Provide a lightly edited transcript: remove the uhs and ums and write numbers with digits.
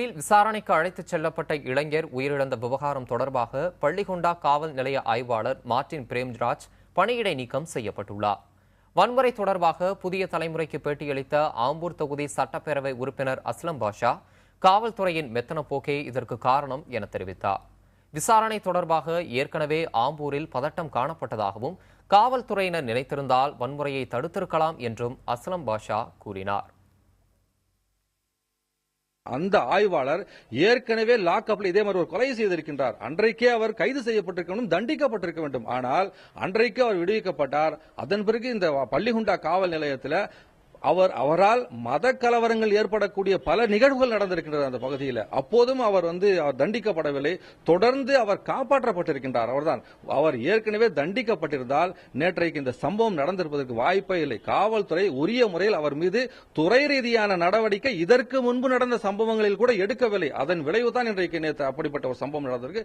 ஆம்பூரில் விசாரணைக்கு அழைத்துச் செல்லப்பட்ட இளைஞர் உயிரிழந்த விவகாரம் தொடர்பாக பள்ளிகொண்டா காவல் நிலைய ஆய்வாளர் மார்டின் பிரேம்ராஜ் பணியிடை நீக்கம் செய்யப்பட்டுள்ளார். வன்முறை தொடர்பாக புதிய தலைமுறைக்கு பேட்டியளித்த ஆம்பூர் தொகுதி சட்டப்பேரவை உறுப்பினர் அஸ்லம் பாஷா காவல்துறையின் மெத்தன போக்கே இதற்கு காரணம் என தெரிவித்தார். விசாரணை தொடர்பாக ஏற்கனவே ஆம்பூரில் பதட்டம் காணப்பட்டதாகவும் காவல்துறையினர் நினைத்திருந்தால் வன்முறையை தடுத்திருக்கலாம் என்றும் அஸ்லம் பாஷா கூறினார். அந்த ஆய்வாளர் ஏற்கனவே லாக்அப்ல இதே மாதிரி ஒரு கொலை செய்திருக்கின்றார். அன்றைக்கே அவர் கைது செய்யப்பட்டிருக்க வேண்டும், தண்டிக்கப்பட்டிருக்க வேண்டும். ஆனால் அன்றைக்கு அவர் விடுவிக்கப்பட்டார். அதன் பிறகு இந்த பள்ளிகுண்டா காவல் நிலையத்தில் அவரால் மத கலவரங்கள் ஏற்படக்கூடிய பல நிகழ்வுகள் நடந்திருக்கின்றது அந்த பகுதியில். அப்போதும் அவர் தண்டிக்கப்படவில்லை. தொடர்ந்து அவர் காப்பாற்றப்பட்டிருக்கின்றார். அவர் ஏற்கனவே தண்டிக்கப்பட்டிருந்தால் நேற்றைக்கு இந்த சம்பவம் நடந்திருப்பதற்கு வாய்ப்பே இல்லை. காவல்துறை உரிய முறையில் அவர் மீது துறை ரீதியான நடவடிக்கை இதற்கு முன்பு நடந்த சம்பவங்களில் கூட எடுக்கவில்லை. அதன் விளைவுதான் இன்றைக்கு நேற்று அப்படிப்பட்ட ஒரு சம்பவம் நடந்திருக்கு.